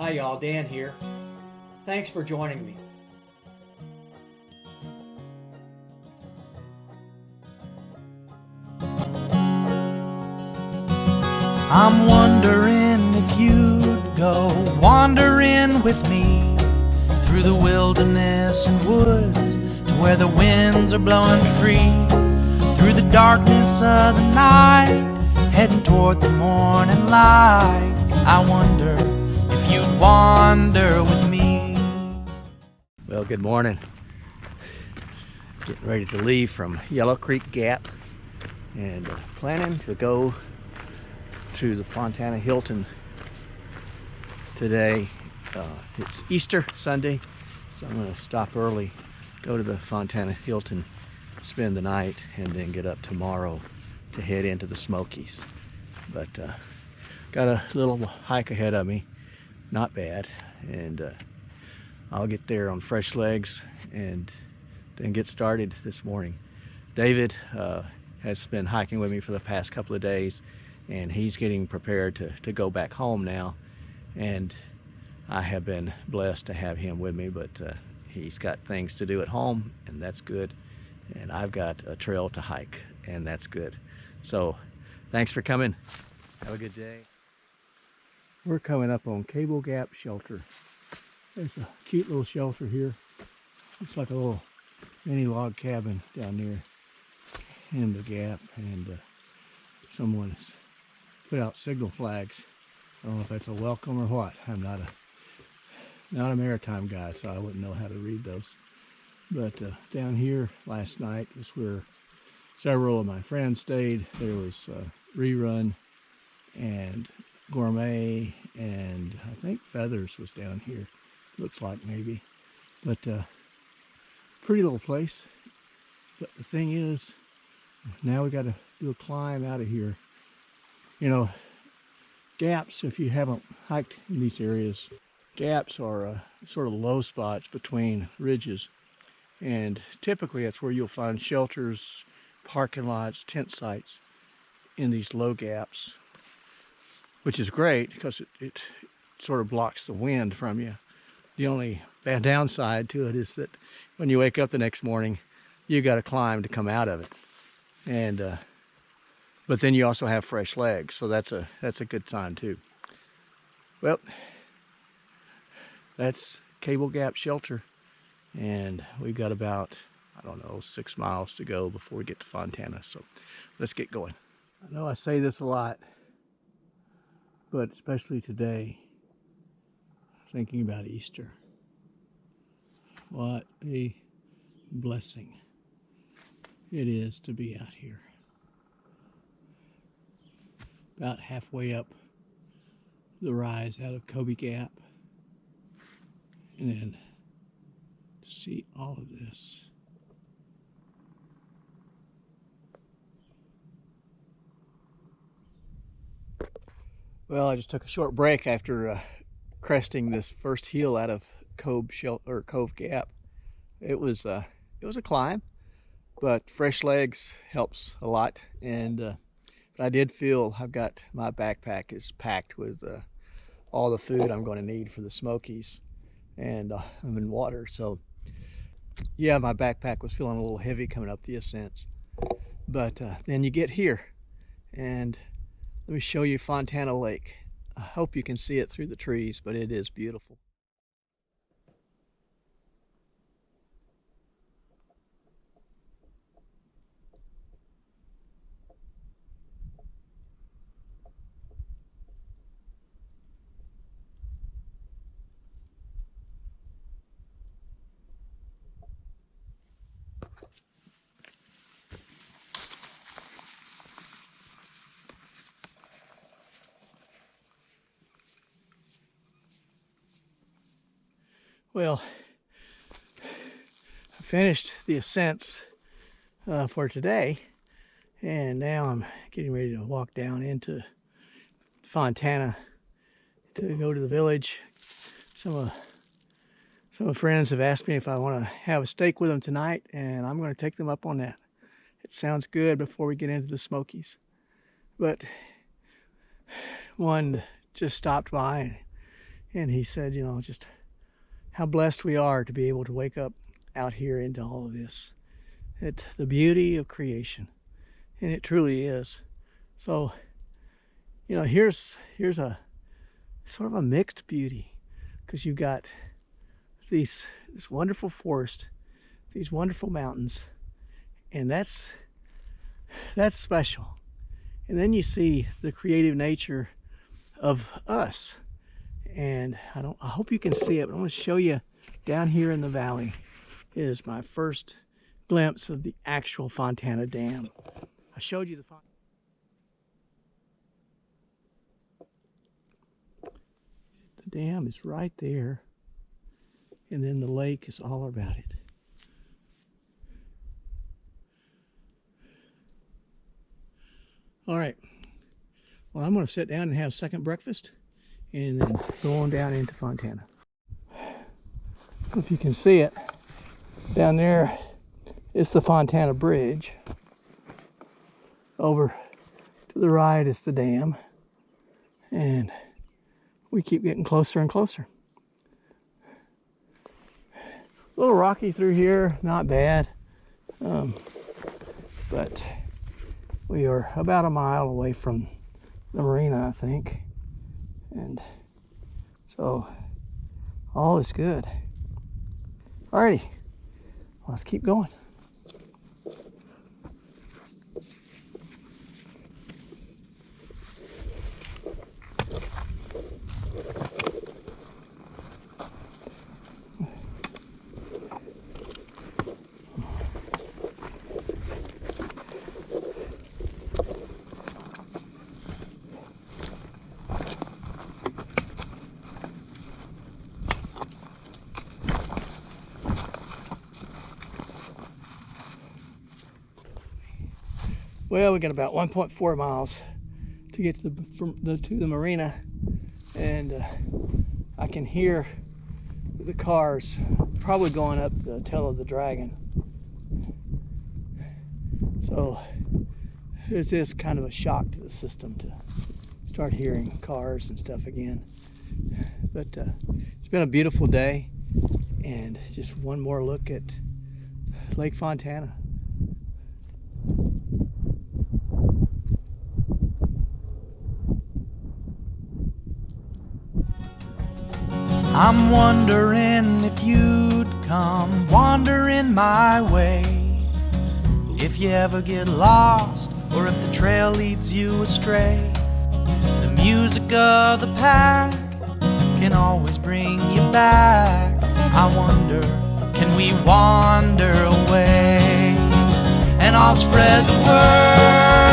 Hi y'all, Dan here. Thanks for joining me. I'm wondering if you'd go wandering with me through the wilderness and woods to where the winds are blowing free, through the darkness of the night, heading toward the morning light. I wonder if you'd wander with me. Well, good morning. Getting ready to leave from Yellow Creek Gap and planning to go to the Fontana Hilton today. It's Easter Sunday, so I'm going to stop early, go to the Fontana Hilton, spend the night, and then get up tomorrow to head into the Smokies. But got a little hike ahead of me, not bad, and I'll get there on fresh legs and then get started this morning. David has been hiking with me for the past couple of days, and he's getting prepared to go back home now, and I have been blessed to have him with me, but he's got things to do at home, and that's good, and I've got a trail to hike, and that's good. So thanks for coming. Have a good day. We're coming up on Cable Gap Shelter. There's a cute little shelter here. It's like a little mini log cabin down there in the gap, and someone has put out signal flags. I don't know if that's a welcome or what. I'm not a maritime guy, so I wouldn't know how to read those. But down here last night is where several of my friends stayed. There was Rerun and Gourmet, and I think Feathers was down here. Looks like maybe. But pretty little place. But the thing is, now we got to do a climb out of here. You know, gaps, if you haven't hiked in these areas, gaps are sort of low spots between ridges. And typically that's where you'll find shelters, parking lots, tent sites in these low gaps, which is great because it sort of blocks the wind from you. The only bad downside to it is that when you wake up the next morning, you got to climb to come out of it. And but then you also have fresh legs, so that's a good sign too. Well, that's Cable Gap Shelter, and we've got about, I don't know, 6 miles to go before we get to Fontana, so let's get going. I know I say this a lot, but especially today, thinking about Easter. What a blessing it is to be out here. About halfway up the rise out of Kobe Gap, and then to see all of this. Well, I just took a short break after cresting this first hill out of Cove Gap. It was a climb, but fresh legs helps a lot, and but I did feel I've got my backpack is packed with all the food I'm going to need for the Smokies, and I'm in water, so yeah, my backpack was feeling a little heavy coming up the ascents. But then you get here, and let me show you Fontana Lake. I hope you can see it through the trees, but it is beautiful. Well, I finished the ascents for today, and now I'm getting ready to walk down into Fontana to go to the village. Some friends have asked me if I want to have a steak with them tonight, and I'm going to take them up on that. It sounds good before we get into the Smokies. But one just stopped by and And he said, you know, just how blessed we are to be able to wake up out here into all of this. The beauty of creation. And it truly is. So, you know, here's a sort of a mixed beauty, because you've got this wonderful forest, these wonderful mountains, and that's special. And then you see the creative nature of us. And I hope you can see it, but I'm going to show you down here in the valley is my first glimpse of the actual Fontana Dam. I showed you the dam is right there, and then the lake is all about it. All right, well, I'm going to sit down and have a second breakfast and then go on down into Fontana. If you can see it down there, it's the Fontana Bridge. Over to the right is the dam, and we keep getting closer and closer. A little rocky through here, not bad, but we are about a mile away from the marina, I think, and so all is good. Alrighty, let's keep going. Well, we got about 1.4 miles to get to the marina, and I can hear the cars probably going up the tail of the Dragon. So it's just kind of a shock to the system to start hearing cars and stuff again. But it's been a beautiful day, and just one more look at Lake Fontana. I'm wondering if you'd come wandering my way. If you ever get lost, or if the trail leads you astray, the music of the pack can always bring you back. I wonder, can we wander away? And I'll spread the word